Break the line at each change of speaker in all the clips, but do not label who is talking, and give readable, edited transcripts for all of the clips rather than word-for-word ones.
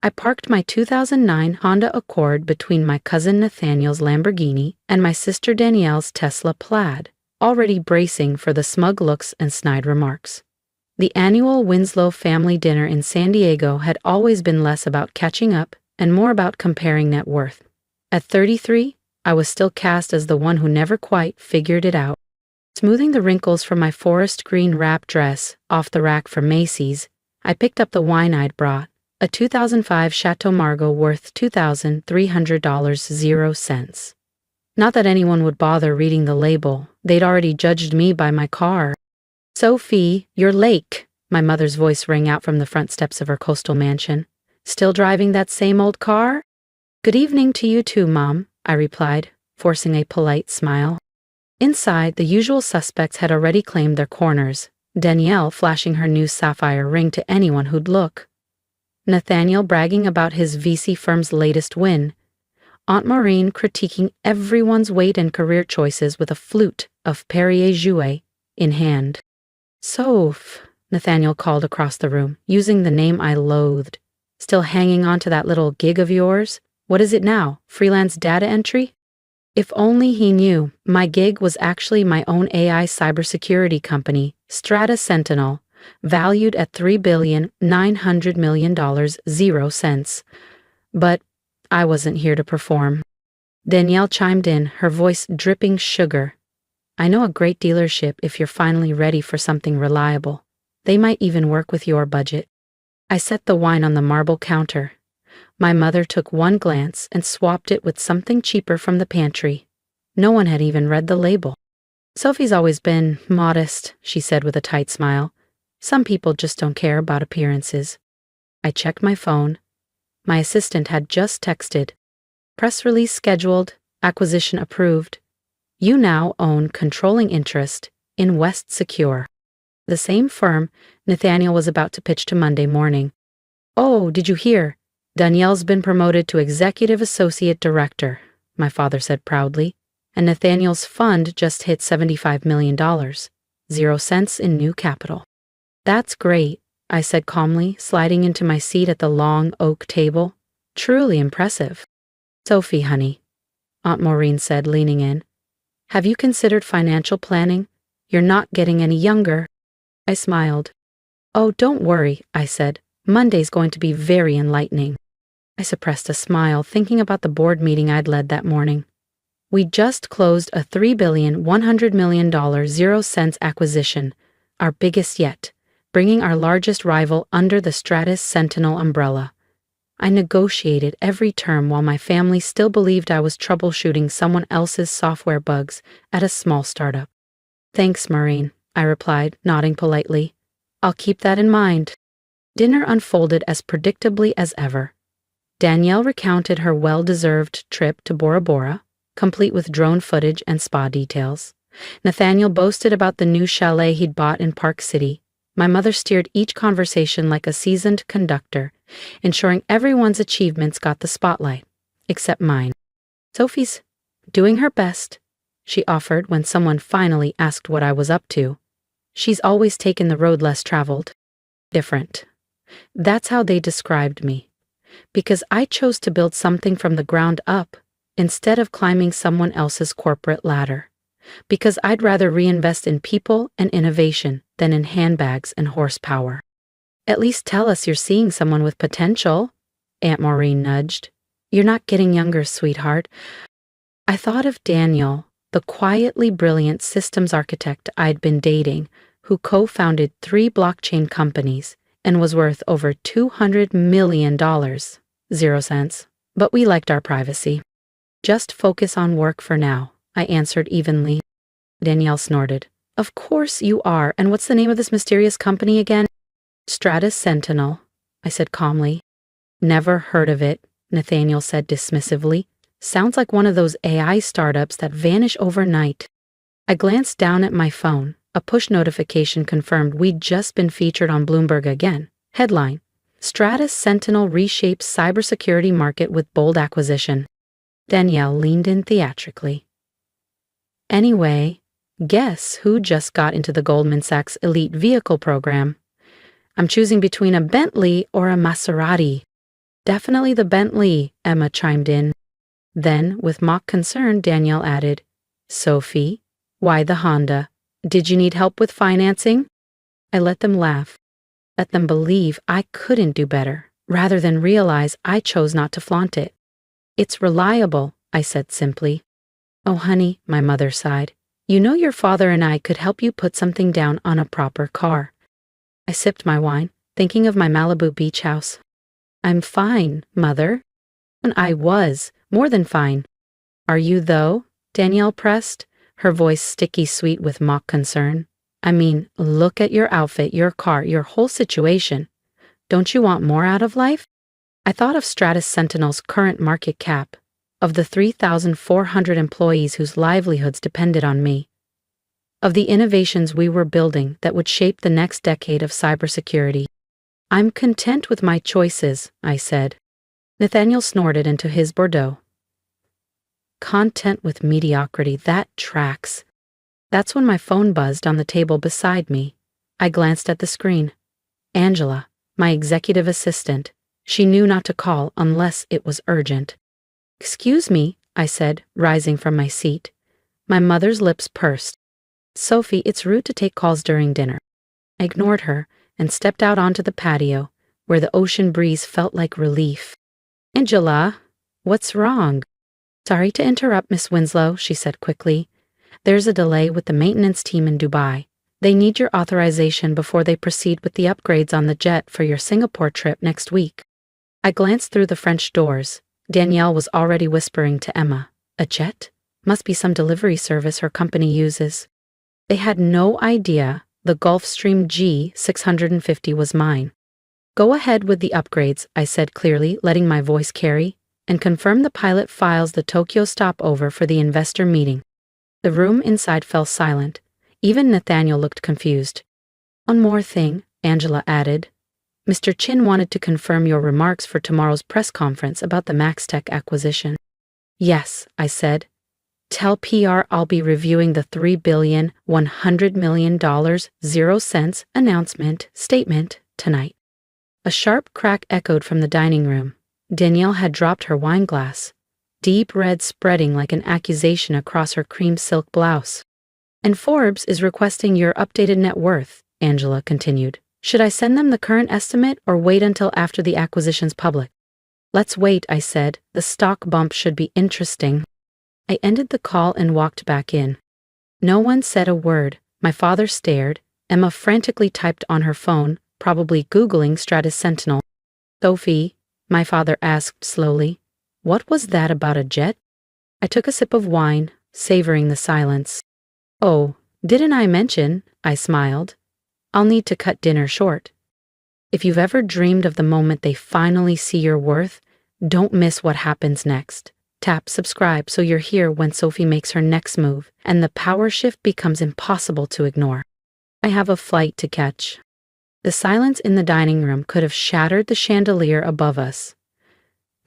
I parked my 2009 Honda Accord between my cousin Nathaniel's Lamborghini and my sister Danielle's Tesla Plaid, already bracing for the smug looks and snide remarks. The annual Winslow family dinner in San Diego had always been less about catching up and more about comparing net worth. At 33, I was still cast as the one who never quite figured it out. Smoothing the wrinkles from my forest green wrap dress off the rack from Macy's, I picked up the wine I'd brought, a 2005 Chateau Margaux worth $2,300.00. Not that anyone would bother reading the label, they'd already judged me by my car. "Sophie, you're late," my mother's voice rang out from the front steps of her coastal mansion. "Still driving that same old car?" "Good evening to you too, Mom," I replied, forcing a polite smile. Inside, the usual suspects had already claimed their corners, Danielle flashing her new sapphire ring to anyone who'd look, Nathaniel bragging about his VC firm's latest win, Aunt Maureen critiquing everyone's weight and career choices with a flute of Perrier Jouet in hand. "Soph," Nathaniel called across the room, using the name I loathed. "Still hanging on to that little gig of yours? What is it now, freelance data entry?" If only he knew, my gig was actually my own AI cybersecurity company, Strata Sentinel, valued at $3,900,000,000. But I wasn't here to perform. Danielle chimed in, her voice dripping sugar. "I know a great dealership if you're finally ready for something reliable. They might even work with your budget." I set the wine on the marble counter. My mother took one glance and swapped it with something cheaper from the pantry. No one had even read the label. "Sophie's always been modest," she said with a tight smile. "Some people just don't care about appearances." I checked my phone. My assistant had just texted. "Press release scheduled, acquisition approved. You now own controlling interest in West Secure, the same firm Nathaniel was about to pitch to Monday morning. Oh, did you hear? Danielle's been promoted to Executive Associate Director," my father said proudly, "and Nathaniel's fund just hit $75 million, 0 cents in new capital." "That's great," I said calmly, sliding into my seat at the long oak table. "Truly impressive." "Sophie, honey," Aunt Maureen said, leaning in, "have you considered financial planning? You're not getting any younger." I smiled. "Oh, don't worry," I said. "Monday's going to be very enlightening." I suppressed a smile, thinking about the board meeting I'd led that morning. We'd just closed a $3,100,000,000 0 cents acquisition, our biggest yet, bringing our largest rival under the Stratus Sentinel umbrella. I negotiated every term while my family still believed I was troubleshooting someone else's software bugs at a small startup. "Thanks, Maureen," I replied, nodding politely. "I'll keep that in mind." Dinner unfolded as predictably as ever. Danielle recounted her well-deserved trip to Bora Bora, complete with drone footage and spa details. Nathaniel boasted about the new chalet he'd bought in Park City. My mother steered each conversation like a seasoned conductor, ensuring everyone's achievements got the spotlight, except mine. "Sophie's doing her best," she offered when someone finally asked what I was up to. "She's always taken the road less traveled." Different. That's how they described me. Because I chose to build something from the ground up, instead of climbing someone else's corporate ladder. Because I'd rather reinvest in people and innovation than in handbags and horsepower. "At least tell us you're seeing someone with potential," Aunt Maureen nudged. "You're not getting younger, sweetheart." I thought of Daniel, the quietly brilliant systems architect I'd been dating, who co-founded 3 blockchain companies and was worth over $200 million, 0 cents. But we liked our privacy. "Just focus on work for now," I answered evenly. Danielle snorted. "Of course you are, and what's the name of this mysterious company again?" "Stratus Sentinel," I said calmly. "Never heard of it," Nathaniel said dismissively. "Sounds like one of those AI startups that vanish overnight." I glanced down at my phone. A push notification confirmed we'd just been featured on Bloomberg again. Headline: Stratus Sentinel reshapes cybersecurity market with bold acquisition. Danielle leaned in theatrically. "Anyway, guess who just got into the Goldman Sachs elite vehicle program? I'm choosing between a Bentley or a Maserati." Definitely the Bentley, Emma chimed in. Then, with mock concern, Danielle added, Sophie, why the Honda? Did you need help with financing? I let them laugh. Let them believe I couldn't do better, rather than realize I chose not to flaunt it. It's reliable, I said simply. Oh, honey, my mother sighed. You know your father and I could help you put something down on a proper car. I sipped my wine, thinking of my Malibu beach house. I'm fine, Mother. And I was, more than fine. Are you, though? Danielle pressed, her voice sticky sweet with mock concern. I mean, look at your outfit, your car, your whole situation. Don't you want more out of life? I thought of Stratus Sentinel's current market cap, of the 3,400 employees whose livelihoods depended on me, of the innovations we were building that would shape the next decade of cybersecurity. I'm content with my choices, I said. Nathaniel snorted into his Bordeaux. Content with mediocrity, that tracks. That's when my phone buzzed on the table beside me. I glanced at the screen. Angela, my executive assistant. She knew not to call unless it was urgent. Excuse me, I said, rising from my seat. My mother's lips pursed. Sophie, it's rude to take calls during dinner. I ignored her and stepped out onto the patio, where the ocean breeze felt like relief. Angela, what's wrong? Sorry to interrupt, Miss Winslow, she said quickly. There's a delay with the maintenance team in Dubai. They need your authorization before they proceed with the upgrades on the jet for your Singapore trip next week. I glanced through the French doors. Danielle was already whispering to Emma. A jet? Must be some delivery service her company uses. They had no idea the Gulfstream G650 was mine. Go ahead with the upgrades, I said clearly, letting my voice carry, and confirm the pilot files the Tokyo stopover for the investor meeting. The room inside fell silent. Even Nathaniel looked confused. One more thing, Angela added. Mr. Chin wanted to confirm your remarks for tomorrow's press conference about the MaxTech acquisition. Yes, I said. Tell PR I'll be reviewing the $3,100 million 0 cents announcement statement tonight. A sharp crack echoed from the dining room. Danielle had dropped her wine glass, deep red spreading like an accusation across her cream silk blouse. And Forbes is requesting your updated net worth, Angela continued. Should I send them the current estimate or wait until after the acquisition's public? Let's wait, I said. The stock bump should be interesting. I ended the call and walked back in. No one said a word. My father stared. Emma frantically typed on her phone, probably Googling Stratus Sentinel. Sophie, my father asked slowly, what was that about a jet? I took a sip of wine, savoring the silence. Oh, didn't I mention? I smiled. I'll need to cut dinner short. If you've ever dreamed of the moment they finally see your worth, don't miss what happens next. Tap subscribe so you're here when Sophie makes her next move, and the power shift becomes impossible to ignore. I have a flight to catch. The silence in the dining room could have shattered the chandelier above us.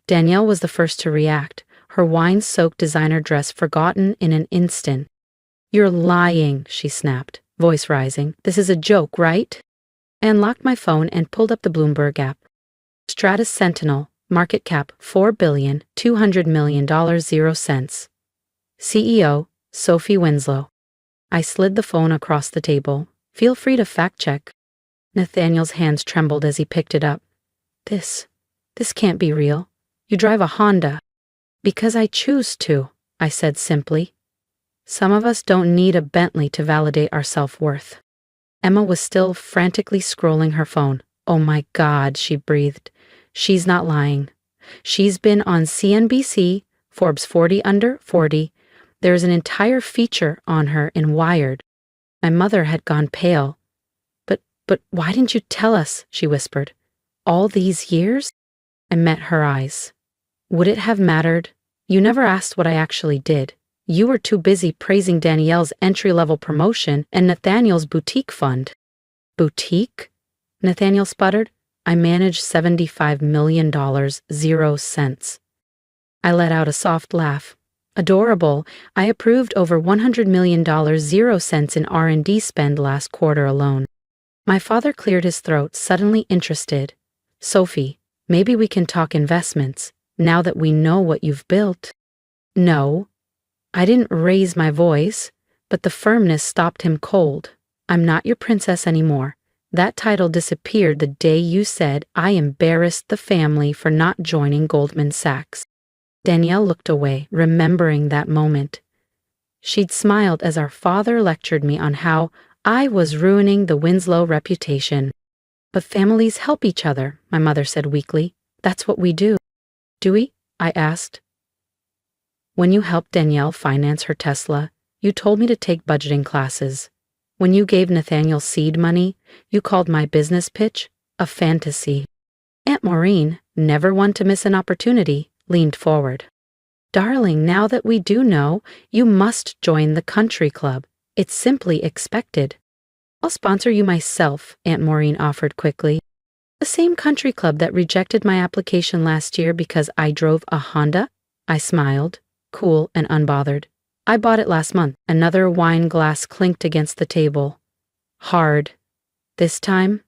Danielle was the first to react, her wine-soaked designer dress forgotten in an instant. You're lying, she snapped, voice rising. This is a joke, right? I unlocked my phone and pulled up the Bloomberg app. Stratus Sentinel, market cap $4,200 million 0 cents. CEO, Sophie Winslow. I slid the phone across the table. Feel free to fact-check. Nathaniel's hands trembled as he picked it up. This can't be real. You drive a Honda. Because I choose to, I said simply. Some of us don't need a Bentley to validate our self-worth. Emma was still frantically scrolling her phone. Oh my God, she breathed. She's not lying. She's been on CNBC, Forbes 40 Under 40. There's an entire feature on her in Wired. My mother had gone pale. But why didn't you tell us, she whispered. All these years? I met her eyes. Would it have mattered? You never asked what I actually did. You were too busy praising Danielle's entry-level promotion and Nathaniel's boutique fund. Boutique? Nathaniel sputtered. I manage $75 million 0 cents. I let out a soft laugh. Adorable. I approved over $100 million 0 cents in R&D spend last quarter alone. My father cleared his throat, suddenly interested. Sophie, Maybe we can talk investments, now that we know what you've built. No. I didn't raise my voice, but the firmness stopped him cold. I'm not your princess anymore. That title disappeared the day you said I embarrassed the family for not joining Goldman Sachs. Danielle looked away, remembering that moment. She'd smiled as our father lectured me on how I was ruining the Winslow reputation. But families help each other, my mother said weakly. That's what we do. Do we? I asked. When you helped Danielle finance her Tesla, you told me to take budgeting classes. When you gave Nathaniel seed money, you called my business pitch a fantasy. Aunt Maureen, never one to miss an opportunity, leaned forward. Darling, now that we do know, you must join the country club. It's simply expected. I'll sponsor you myself, Aunt Maureen offered quickly. The same country club that rejected my application last year because I drove a Honda? I smiled, cool and unbothered. I bought it last month. Another wine glass clinked against the table. Hard. This time,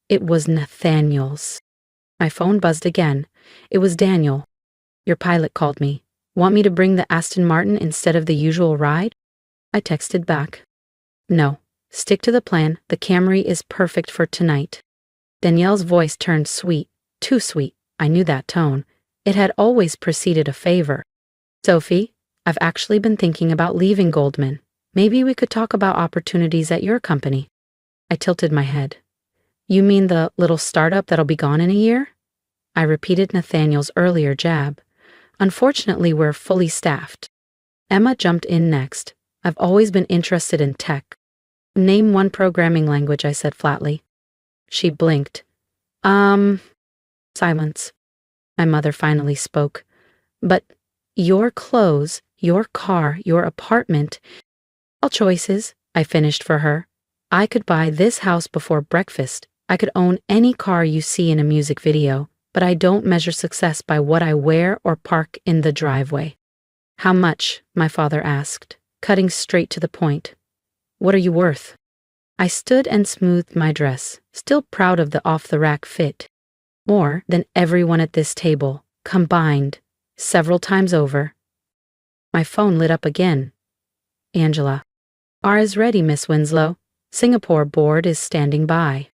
it was Nathaniel's. My phone buzzed again. It was Daniel. Your pilot called me. Want me to bring the Aston Martin instead of the usual ride? I texted back. No. Stick to the plan. The Camry is perfect for tonight. Danielle's voice turned sweet. Too sweet. I knew that tone. It had always preceded a favor. Sophie, I've actually been thinking about leaving Goldman. Maybe we could talk about opportunities at your company. I tilted my head. You mean the little startup that'll be gone in a year? I repeated Nathaniel's earlier jab. Unfortunately, we're fully staffed. Emma jumped in next. I've always been interested in tech. Name one programming language, I said flatly. She blinked. Silence. My mother finally spoke. But your clothes, your car, your apartment, all choices, I finished for her. I could buy this house before breakfast. I could own any car you see in a music video, but I don't measure success by what I wear or park in the driveway. How much? My father asked, cutting straight to the point. What are you worth? I stood and smoothed my dress, still proud of the off-the-rack fit. More than everyone at this table, combined, several times over. My phone lit up again. Angela. R is ready, Miss Winslow. Singapore board is standing by.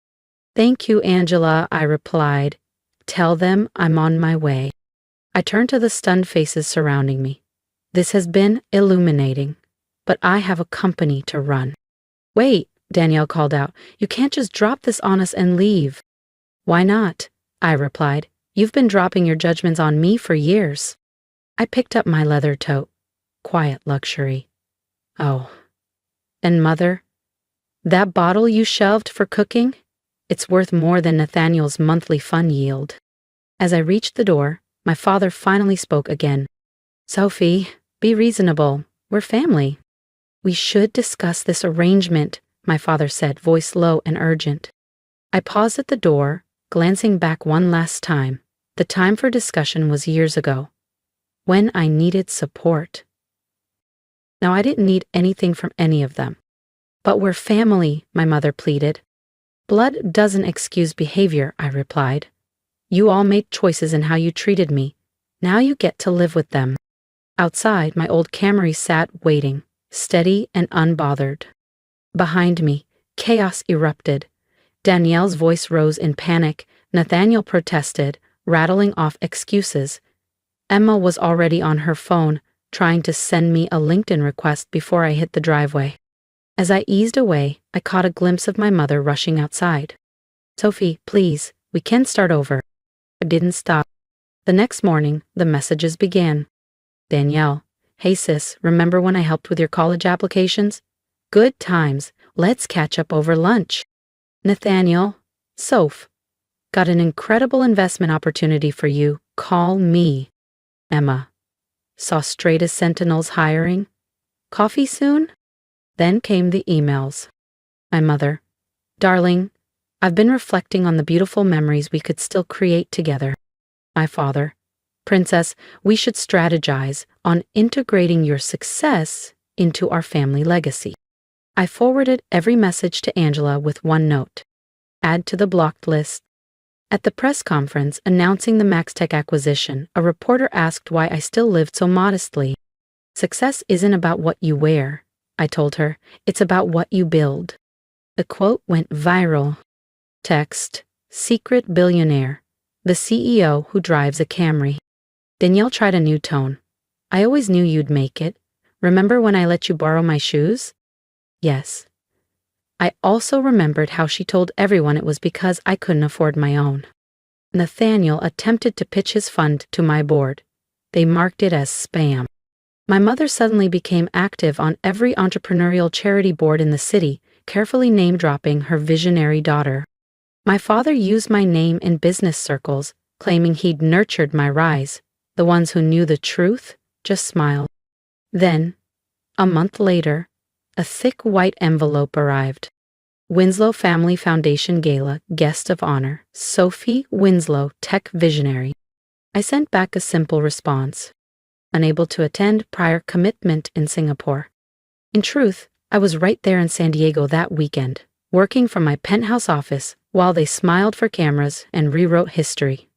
Thank you, Angela, I replied. Tell them I'm on my way. I turned to the stunned faces surrounding me. This has been illuminating, but I have a company to run. Wait, Danielle called out. You can't just drop this on us and leave. Why not? I replied. You've been dropping your judgments on me for years. I picked up my leather tote. Quiet luxury. Oh. And Mother? That bottle you shelved for cooking? It's worth more than Nathaniel's monthly fund yield. As I reached the door, my father finally spoke again. Sophie, be reasonable. We're family. We should discuss this arrangement, my father said, voice low and urgent. I paused at the door, glancing back one last time. The time for discussion was years ago, when I needed support. Now, I didn't need anything from any of them. But we're family, my mother pleaded. Blood doesn't excuse behavior, I replied. You all made choices in how you treated me. Now you get to live with them. Outside, my old Camry sat waiting, steady and unbothered. Behind me, chaos erupted. Danielle's voice rose in panic. Nathaniel protested, rattling off excuses. Emma was already on her phone, trying to send me a LinkedIn request before I hit the driveway. As I eased away, I caught a glimpse of my mother rushing outside. Sophie, please, we can start over. I didn't stop. The next morning, the messages began. Danielle, hey sis, remember when I helped with your college applications? Good times. Let's catch up over lunch. Nathaniel, Soph, got an incredible investment opportunity for you. Call me. Emma, saw straight as Sentinel's hiring. Coffee soon? Then came the emails. My mother, darling, I've been reflecting on the beautiful memories we could still create together. My father, Princess, we should strategize on integrating your success into our family legacy. I forwarded every message to Angela with one note. Add to the blocked list. At the press conference announcing the Maxtech acquisition, a reporter asked why I still lived so modestly. Success isn't about what you wear, I told her. It's about what you build. The quote went viral. Text: secret billionaire, the CEO who drives a Camry. Danielle tried a new tone. I always knew you'd make it. Remember when I let you borrow my shoes? Yes. I also remembered how she told everyone it was because I couldn't afford my own. Nathaniel attempted to pitch his fund to my board. They marked it as spam. My mother suddenly became active on every entrepreneurial charity board in the city, carefully name-dropping her visionary daughter. My father used my name in business circles, claiming he'd nurtured my rise. The ones who knew the truth just smiled. Then, a month later, a thick white envelope arrived. Winslow Family Foundation Gala, Guest of Honor, Sophie Winslow, Tech Visionary. I sent back a simple response. Unable to attend, prior commitment in Singapore. In truth, I was right there in San Diego that weekend, working from my penthouse office while they smiled for cameras and rewrote history.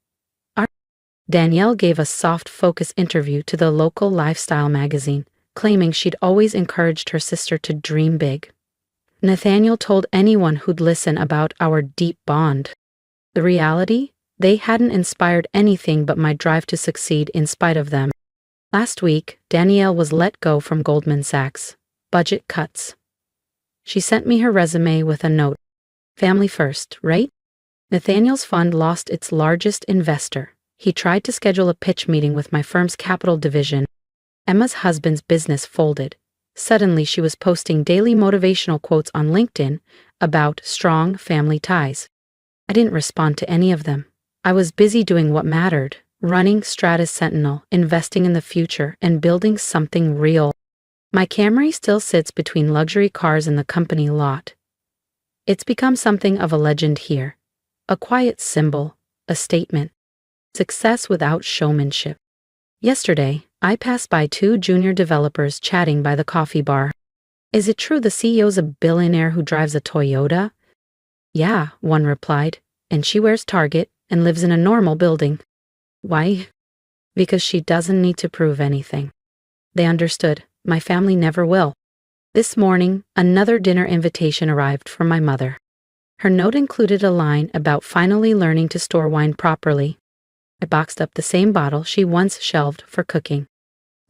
Danielle gave a soft focus interview to the local lifestyle magazine, claiming she'd always encouraged her sister to dream big. Nathaniel told anyone who'd listen about our deep bond. The reality? They hadn't inspired anything but my drive to succeed in spite of them. Last week, Danielle was let go from Goldman Sachs. Budget cuts. She sent me her resume with a note. Family first, right? Nathaniel's fund lost its largest investor. He tried to schedule a pitch meeting with my firm's capital division. Emma's husband's business folded. Suddenly, she was posting daily motivational quotes on LinkedIn about strong family ties. I didn't respond to any of them. I was busy doing what mattered, running Stratus Sentinel, investing in the future, and building something real. My Camry still sits between luxury cars in the company lot. It's become something of a legend here. A quiet symbol, a statement. Success without showmanship. Yesterday, I passed by two junior developers chatting by the coffee bar. Is it true the CEO's a billionaire who drives a Toyota? Yeah, one replied, and she wears Target and lives in a normal building. Why? Because she doesn't need to prove anything. They understood. My family never will. This morning, another dinner invitation arrived from my mother. Her note included a line about finally learning to store wine properly. I boxed up the same bottle she once shelved for cooking.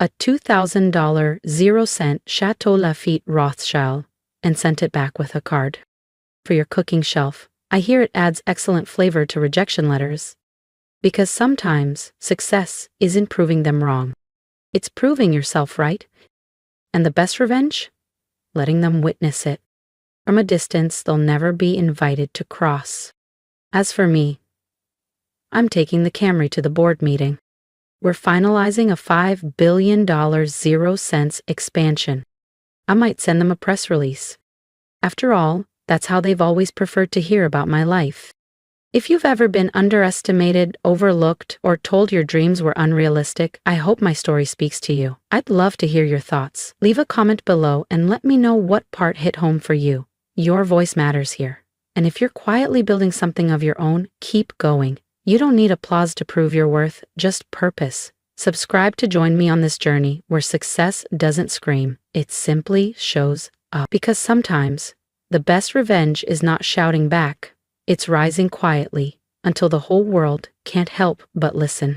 A $2,000 0-cent Chateau Lafite Rothschild, and sent it back with a card. For your cooking shelf, I hear it adds excellent flavor to rejection letters. Because sometimes success isn't proving them wrong. It's proving yourself right. And the best revenge? Letting them witness it. From a distance they'll never be invited to cross. As for me, I'm taking the Camry to the board meeting. We're finalizing a $5 billion 0-cents expansion. I might send them a press release. After all, that's how they've always preferred to hear about my life. If you've ever been underestimated, overlooked, or told your dreams were unrealistic, I hope my story speaks to you. I'd love to hear your thoughts. Leave a comment below and let me know what part hit home for you. Your voice matters here. And if you're quietly building something of your own, keep going. You don't need applause to prove your worth, just purpose. Subscribe to join me on this journey where success doesn't scream, it simply shows up. Because sometimes, the best revenge is not shouting back, it's rising quietly until the whole world can't help but listen.